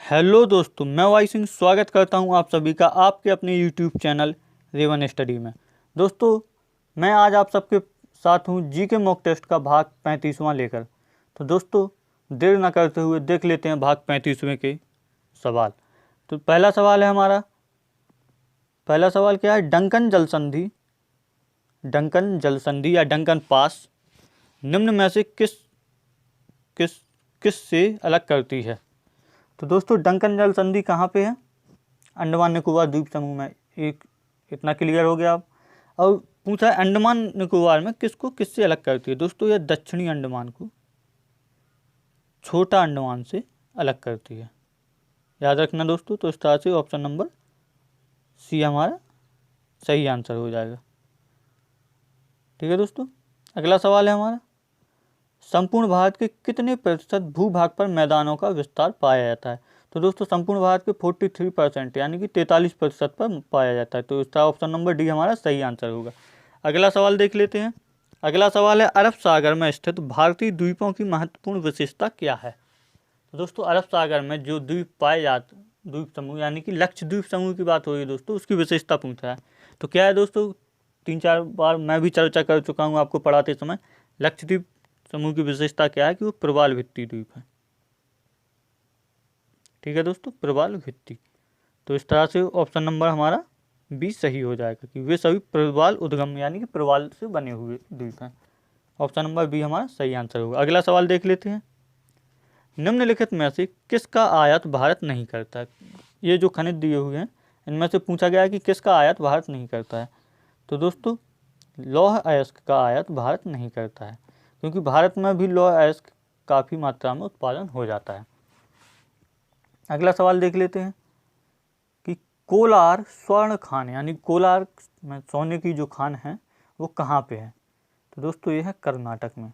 Hello दोस्तों, मैं Y Singh स्वागत करता हूं आप सभी का आपके अपने यूट्यूब चैनल रेवन स्टडी में। दोस्तों, मैं आज आप सबके साथ हूं जी के मॉक टेस्ट का भाग 35वां लेकर। तो दोस्तों, देर न करते हुए देख लेते हैं भाग 35वें के सवाल। तो पहला सवाल है हमारा। पहला सवाल क्या है? डंकन जल संधि या डंकन पास निम्न में से किस किस किस से अलग करती है? तो दोस्तों, डंकन जल संधि कहाँ पे है? अंडमान निकोबार द्वीप समूह में। एक इतना क्लियर हो गया अब। और पूछा है अंडमान निकोबार में किसको किससे अलग करती है? दोस्तों, यह दक्षिणी अंडमान को छोटा अंडमान से अलग करती है। याद रखना दोस्तों। तो इस तरह से ऑप्शन नंबर सी हमारा सही आंसर हो जाएगा। ठीक है दोस्तों, अगला सवाल है हमारा। संपूर्ण भारत के कितने प्रतिशत भूभाग पर मैदानों का विस्तार पाया जाता है? तो दोस्तों, संपूर्ण भारत के 43% यानी कि 43% पर पाया जाता है। तो इसका ऑप्शन नंबर डी हमारा सही आंसर होगा। अगला सवाल देख लेते हैं। अगला सवाल है, अरब सागर में स्थित भारतीय द्वीपों की महत्वपूर्ण विशेषता क्या है? तो दोस्तों, अरब सागर में जो द्वीप पाए जाते, द्वीप समूह यानी कि लक्षद्वीप समूह की बात हो रही है दोस्तों, उसकी विशेषता पूछा है। तो क्या है दोस्तों, 3-4 बार मैं भी चर्चा कर चुका हूँ आपको पढ़ाते समय। लक्षद्वीप समूह की विशेषता क्या है कि वो प्रवाल भित्ति द्वीप है। ठीक है दोस्तों, प्रवाल भित्ति। तो इस तरह से ऑप्शन नंबर हमारा बी सही हो जाएगा कि वे सभी प्रवाल उद्गम यानी कि प्रवाल से बने हुए द्वीप हैं। ऑप्शन नंबर बी हमारा सही आंसर होगा। अगला सवाल देख लेते हैं। निम्नलिखित में से किसका आयात भारत नहीं करता है? ये जो खनिज दिए हुए हैं इनमें से पूछा गया है कि किसका आयात भारत नहीं करता है। तो दोस्तों, लौह अयस्क का आयात भारत नहीं करता है, क्योंकि भारत में भी लौह अयस्क काफ़ी मात्रा में उत्पादन हो जाता है। अगला सवाल देख लेते हैं कि कोलार स्वर्ण खान यानी कोलार में सोने की जो खान है वो कहाँ पे है? तो दोस्तों, ये है कर्नाटक में।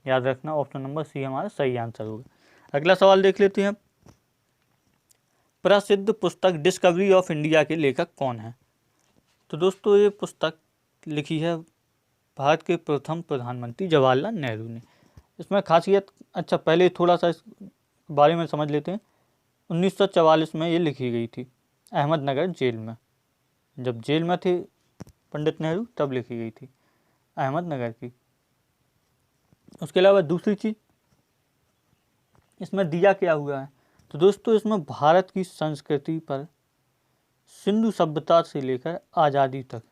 याद रखना, ऑप्शन नंबर सी हमारा सही आंसर होगा। अगला सवाल देख लेते हैं। प्रसिद्ध पुस्तक डिस्कवरी ऑफ इंडिया के लेखक कौन है? तो दोस्तों, ये पुस्तक लिखी है भारत के प्रथम प्रधानमंत्री जवाहरलाल नेहरू ने। इसमें खासियत, अच्छा पहले थोड़ा सा इस बारे में समझ लेते हैं। 1944 में ये लिखी गई थी अहमदनगर जेल में। जब जेल में थे पंडित नेहरू तब लिखी गई थी अहमदनगर की। उसके अलावा दूसरी चीज़ इसमें दिया क्या हुआ है? तो दोस्तों, इसमें भारत की संस्कृति पर सिंधु सभ्यता से लेकर आज़ादी तक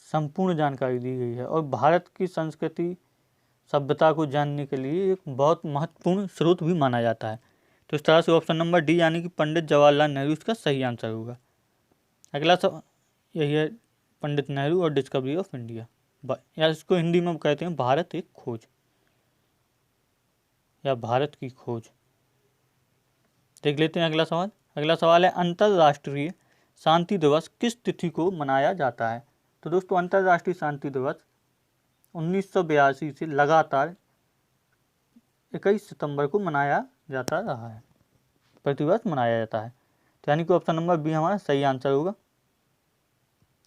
संपूर्ण जानकारी दी गई है। और भारत की संस्कृति सभ्यता को जानने के लिए एक बहुत महत्वपूर्ण स्रोत भी माना जाता है। तो इस तरह से ऑप्शन नंबर डी यानी कि पंडित जवाहरलाल नेहरू इसका सही आंसर होगा। अगला सवाल यही है, पंडित नेहरू और डिस्कवरी ऑफ इंडिया, या इसको हिंदी में कहते हैं भारत एक खोज या भारत की खोज। देख लेते हैं अगला सवाल। अगला सवाल है, अंतर्राष्ट्रीय शांति दिवस किस तिथि को मनाया जाता है? तो दोस्तों, अंतर्राष्ट्रीय शांति दिवस 1982 से लगातार 21 सितंबर को मनाया जाता रहा है, प्रतिवर्ष मनाया जाता है। तो यानी कि ऑप्शन नंबर बी हमारा सही आंसर होगा।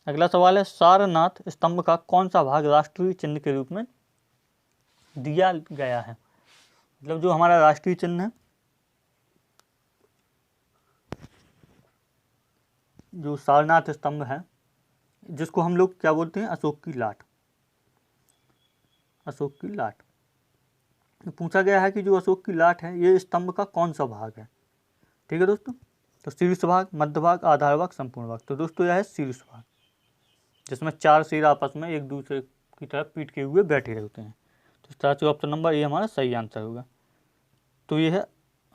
अगला सवाल है, सारनाथ स्तंभ का कौन सा भाग राष्ट्रीय चिन्ह के रूप में दिया गया है? मतलब जो हमारा राष्ट्रीय चिन्ह है, जो सारनाथ स्तंभ है, जिसको हम लोग क्या बोलते हैं, अशोक की लाट। अशोक की लाट पूछा गया है कि जो अशोक की लाट है ये स्तंभ का कौन सा भाग है। ठीक है दोस्तों, तो शीर्ष भाग, मध्य भाग, आधार भाग, संपूर्ण भाग। तो दोस्तों, यह है शीर्ष भाग, जिसमें 4 शेर आपस में एक दूसरे की तरफ पीट के हुए बैठे रहते हैं। तो इस तरह से ऑप्शन नंबर ए हमारा सही आंसर होगा। तो ये है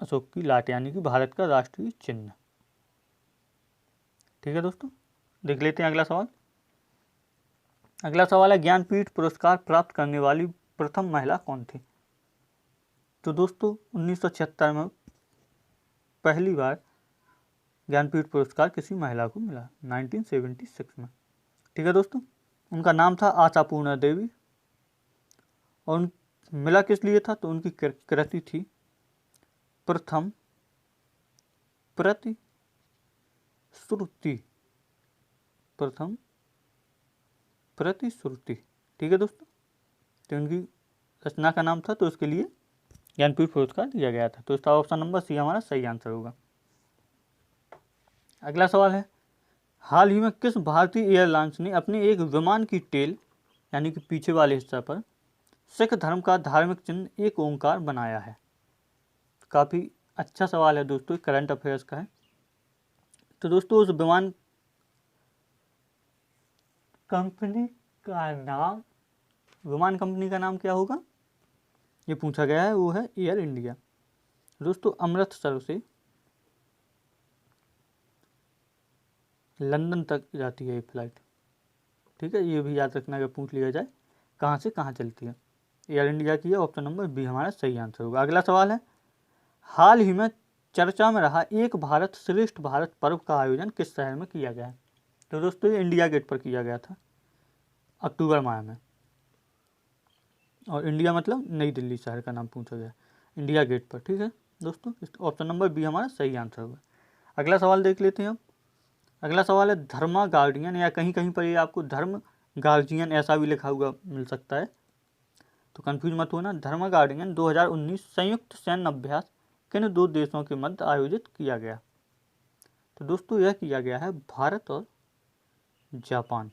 अशोक की लाट यानी कि भारत का राष्ट्रीय चिन्ह। ठीक है दोस्तों, देख लेते हैं अगला सवाल। अगला सवाल है, ज्ञानपीठ पुरस्कार प्राप्त करने वाली प्रथम महिला कौन थी? तो दोस्तों, 1976 में पहली बार ज्ञानपीठ पुरस्कार किसी महिला को मिला, 1976 में। ठीक है दोस्तों, उनका नाम था आशापूर्णा देवी। और मिला किस लिए था? तो उनकी कृति थी प्रथम प्रतिश्रुति। प्रथम प्रतिश्रुति। ठीक है दोस्तों, तो उनकी रचना का नाम था, तो उसके लिए ज्ञानपीठ पुरस्कार दिया गया था। तो इसका ऑप्शन नंबर सी हमारा सही आंसर होगा। अगला सवाल है, हाल ही में किस भारतीय एयरलाइंस ने अपने एक विमान की टेल यानी कि पीछे वाले हिस्सा पर सिख धर्म का धार्मिक चिन्ह एक ओंकार बनाया है? काफ़ी अच्छा सवाल है दोस्तों, करंट अफेयर्स का है। तो दोस्तों उस विमान कंपनी का नाम, विमान कंपनी का नाम क्या होगा ये पूछा गया है, वो है एयर इंडिया। दोस्तों अमृतसर से लंदन तक जाती है ये फ्लाइट, ठीक है, ये भी याद रखना अगर पूछ लिया जाए कहाँ से कहाँ चलती है। एयर इंडिया की है, ऑप्शन नंबर बी हमारा सही आंसर होगा। अगला सवाल है, हाल ही में चर्चा में रहा एक भारत श्रेष्ठ भारत पर्व का आयोजन किस शहर में किया गया है? तो दोस्तों ये इंडिया गेट पर किया गया था अक्टूबर माह में, और इंडिया मतलब नई दिल्ली शहर का नाम पूछा गया, इंडिया गेट पर, ठीक है दोस्तों, ऑप्शन नंबर बी हमारा सही आंसर होगा। अगला सवाल देख लेते हैं अब। अगला सवाल है, धर्मा गार्डियन, या कहीं कहीं पर ये आपको धर्म गार्जियन ऐसा भी लिखा हुआ मिल सकता है, तो कंफ्यूज मत होना। धर्मा गार्डियन 2019 संयुक्त सैन्य अभ्यास किन दो देशों के मध्य आयोजित किया गया? तो दोस्तों यह किया गया है भारत और जापान।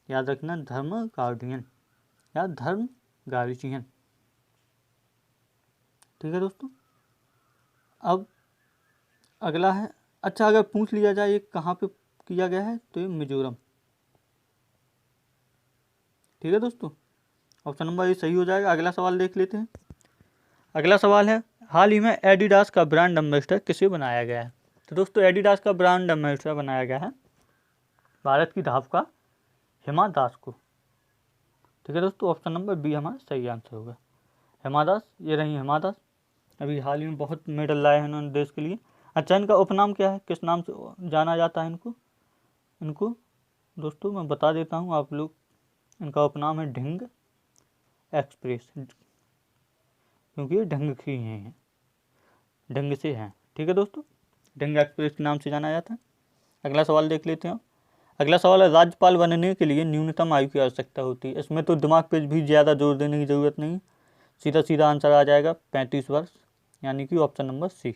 याद रखना, धर्म गार्डियन या धर्म गार्जियन, ठीक है दोस्तों। अब अगला है, अच्छा अगर पूछ लिया जाए ये कहाँ पे किया गया है, तो ये मिजोरम, ठीक है दोस्तों, ऑप्शन नंबर ये सही हो जाएगा। अगला सवाल देख लेते हैं। अगला सवाल है, हाल ही में एडिडास का ब्रांड एम्बेसडर किसे बनाया गया है? तो दोस्तों एडिडास का ब्रांड एम्बेसडर बनाया गया है भारत की धावका हिमा दास को, ठीक है दोस्तों, ऑप्शन नंबर बी हमारा सही आंसर होगा। हिमा दास, ये रही हिमा दास, अभी हाल ही में बहुत मेडल लाए हैं उन्होंने देश के लिए। अच्छा इनका उपनाम क्या है, किस नाम से जाना जाता है इनको दोस्तों मैं बता देता हूँ आप लोग, इनका उपनाम है ढिंग एक्सप्रेस, क्योंकि ये ढंग की हैं, ढंग से हैं, ठीक है दोस्तों, ढंग एक्सप्रेस के नाम से जाना जाता है। अगला सवाल देख लेते हैं। अगला सवाल है, राज्यपाल बनने के लिए न्यूनतम आयु की आवश्यकता होती है? इसमें तो दिमाग पे भी ज़्यादा जोर देने की ज़रूरत नहीं, सीधा सीधा आंसर आ जाएगा 35 वर्ष, यानी कि ऑप्शन नंबर सी।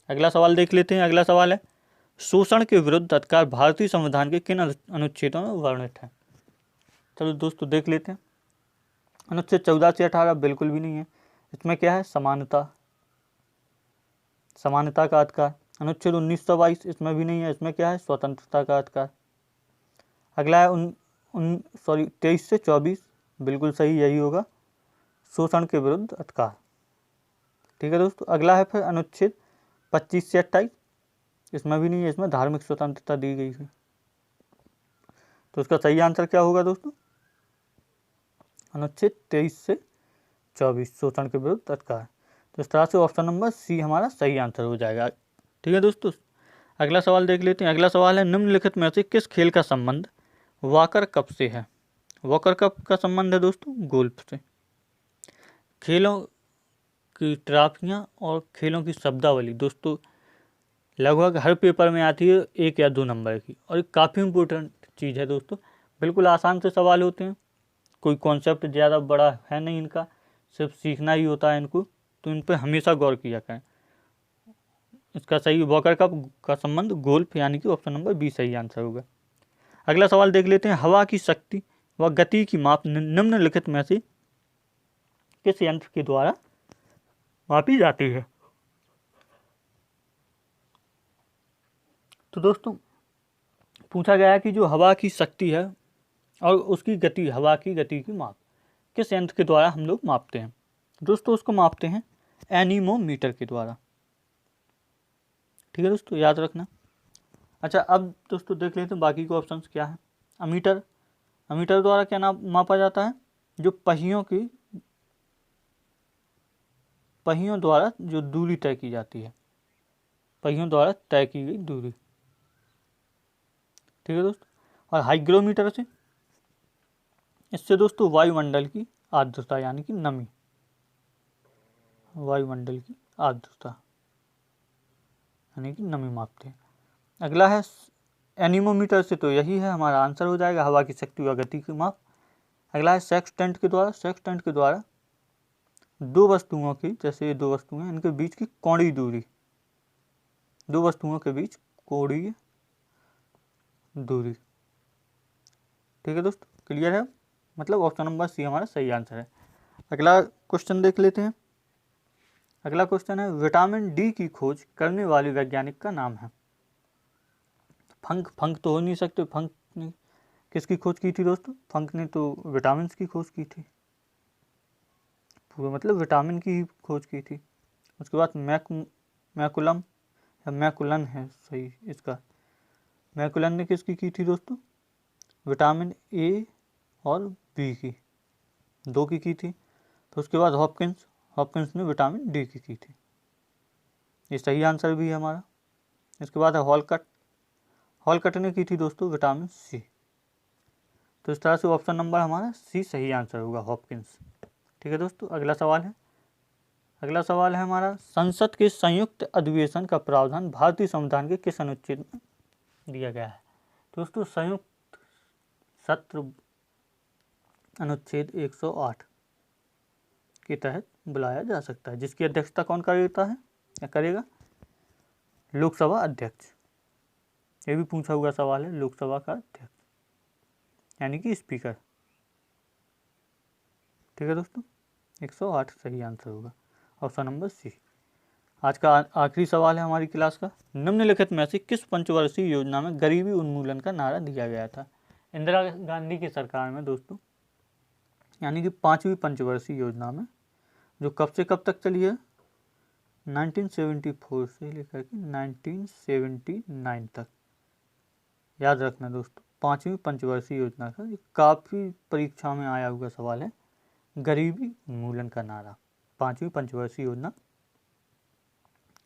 अगला सवाल देख लेते हैं। अगला सवाल है, शोषण के विरुद्ध अधिकार भारतीय संविधान के किन अनुच्छेदों में वर्णित है? चलो दोस्तों देख लेते हैं। अनुच्छेद 14 से 18 बिल्कुल भी नहीं है, इसमें क्या है, समानता का अधिकार। अनुच्छेद 1922 इसमें भी नहीं है, इसमें क्या है, स्वतंत्रता का अधिकार। अगला है 23 से 24, बिल्कुल सही यही होगा, शोषण के विरुद्ध अधिकार, ठीक है दोस्तों। अगला है फिर अनुच्छेद 25 से 28, इसमें भी नहीं है, इसमें धार्मिक स्वतंत्रता दी गई है। तो इसका सही आंसर क्या होगा दोस्तों, अनुच्छेद 23 से 24 शोषण के विरुद्ध अधिकार। तो इस तरह से ऑप्शन नंबर सी हमारा सही आंसर हो जाएगा, ठीक है दोस्तों। अगला सवाल देख लेते हैं। अगला सवाल है, निम्नलिखित में से किस खेल का संबंध वॉकर कप से है? वॉकर कप का संबंध है दोस्तों गोल्फ से। खेलों की ट्रॉफियाँ और खेलों की शब्दावली दोस्तों लगभग हर पेपर में आती है 1 या 2 नंबर की, और काफ़ी इंपॉर्टेंट चीज़ है दोस्तों, बिल्कुल आसान से सवाल होते हैं, कोई कॉन्सेप्ट ज़्यादा बड़ा है नहीं इनका, सिर्फ सीखना ही होता है इनको, तो इन पर हमेशा गौर किया करें। इसका सही वॉकर कप का संबंध गोल्फ, यानी कि ऑप्शन नंबर बी सही आंसर होगा। अगला सवाल देख लेते हैं। हवा की शक्ति व गति की माप निम्नलिखित में से किस यंत्र के द्वारा मापी जाती है? तो दोस्तों पूछा गया है कि जो हवा की शक्ति है और उसकी गति, हवा की गति की माप किस यंत्र के द्वारा हम लोग मापते हैं? दोस्तों उसको मापते हैं एनीमोमीटर के द्वारा, ठीक है दोस्तों, याद रखना। अच्छा अब दोस्तों देख लेते हैं बाकी के ऑप्शंस क्या है। अमीटर, अमीटर द्वारा क्या नाम मापा जाता है? जो पहियों द्वारा जो दूरी तय की जाती है, पहियों द्वारा तय की गई दूरी, ठीक है दोस्तों। और हाइग्रोमीटर से, इससे दोस्तों वायुमंडल की आर्द्रता यानी कि नमी, वायुमंडल की आर्द्रता यानी कि नमी मापते हैं। अगला है एनीमोमीटर से, तो यही है हमारा आंसर हो जाएगा, हवा की शक्ति व गति की माप। अगला है सेक्सटेंट के द्वारा, सेक्सटेंट के द्वारा दो वस्तुओं की, जैसे ये दो वस्तुएं, इनके बीच की कोणीय दूरी, दो वस्तुओं के बीच कोणीय दूरी। ठीक है दोस्तों, क्लियर है? मतलब ऑप्शन नंबर सी हमारा सही आंसर है। अगला क्वेश्चन देख लेते हैं। अगला क्वेश्चन है, विटामिन डी की खोज करने वाले वैज्ञानिक का नाम है। फंक, फंक तो हो नहीं सकते, फंक ने किसकी खोज की थी दोस्तों? फंक ने तो विटामिन की खोज की थी, पूरा मतलब विटामिन की ही खोज की थी। उसके बाद मैकुलम या मैकुलन है सही इसका, मैकुलन ने किसकी की थी दोस्तों? विटामिन ए और बी की, दो की थी। तो उसके बाद हॉपकिंस, हॉपकिंस ने विटामिन डी की थी। ये सही आंसर भी है हमारा। इसके बाद है हॉलकट, हॉलकट ने की थी दोस्तों विटामिन सी। तो इस तरह से ऑप्शन नंबर हमारा सी सही आंसर होगा, हॉपकिंस। ठीक है दोस्तों, अगला सवाल है। अगला सवाल है हमारा, संसद के संयुक्त अधिवेशन का प्रावधान भारतीय संविधान के किस अनुच्छेद में दिया गया है? दोस्तों संयुक्त सत्र अनुच्छेद 108 के तहत बुलाया जा सकता है, जिसकी अध्यक्षता कौन करता है या करेगा? लोकसभा अध्यक्ष। ये भी पूछा हुआ सवाल है, लोकसभा का अध्यक्ष यानी कि स्पीकर। ठीक है दोस्तों, 108 सही आंसर होगा, ऑप्शन नंबर सी। आज का आखिरी सवाल है हमारी क्लास का, निम्नलिखित में से किस पंचवर्षीय योजना में गरीबी उन्मूलन का नारा दिया गया था? इंदिरा गांधी की सरकार में दोस्तों, यानी कि 5वीं पंचवर्षीय योजना में, जो कब से कब तक चली है? 1974 से लेकर के 1979 तक। याद रखना दोस्तों, 5वीं पंचवर्षीय योजना का, ये काफ़ी परीक्षा में आया हुआ सवाल है, गरीबी उन्मूलन का नारा, 5वीं पंचवर्षीय योजना,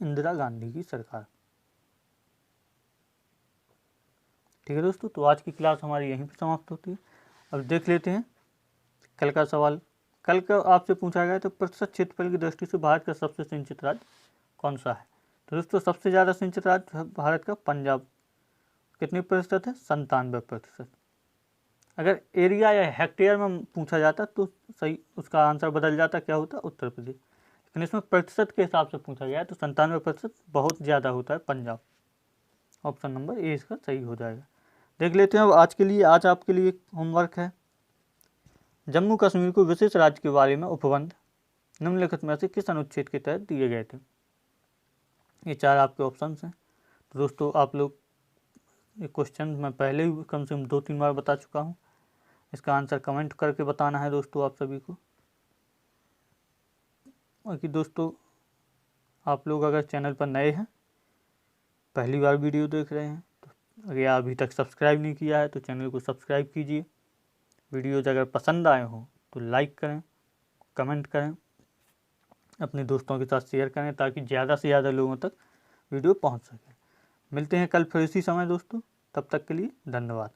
इंदिरा गांधी की सरकार। ठीक है दोस्तों, तो आज की क्लास हमारी यहीं पर समाप्त होती है। अब देख लेते हैं कल का सवाल। कल का आपसे पूछा गया तो प्रतिशत क्षेत्रफल की दृष्टि से भारत का सबसे सिंचित राज्य कौन सा है? तो दोस्तों सबसे ज़्यादा सिंचित राज्य भारत का पंजाब, कितने प्रतिशत है? 97%। अगर एरिया या हेक्टेयर में पूछा जाता तो सही उसका आंसर बदल जाता, क्या होता? उत्तर प्रदेश। लेकिन इसमें प्रतिशत के हिसाब से पूछा गया है तो 97% बहुत ज़्यादा होता है पंजाब। ऑप्शन नंबर ए इसका सही हो जाएगा। देख लेते हैं अब आज के लिए, आज आपके लिए होमवर्क है, जम्मू कश्मीर को विशेष राज्य के बारे में उपबंध निम्नलिखित में से किस अनुच्छेद के तहत दिए गए थे? ये 4 आपके ऑप्शन हैं। तो दोस्तों आप लोग, ये क्वेश्चन मैं पहले ही कम से कम 2-3 बार बता चुका हूँ, इसका आंसर कमेंट करके बताना है दोस्तों आप सभी को। और कि दोस्तों आप लोग अगर चैनल पर नए हैं, पहली बार वीडियो देख रहे हैं, तो अगर अभी तक सब्सक्राइब नहीं किया है तो चैनल को सब्सक्राइब कीजिए। वीडियोज़ अगर पसंद आए हों तो लाइक करें, कमेंट करें, अपने दोस्तों के साथ शेयर करें ताकि ज़्यादा से ज़्यादा लोगों तक वीडियो पहुंच सके। मिलते हैं कल फिर इसी समय दोस्तों, तब तक के लिए धन्यवाद।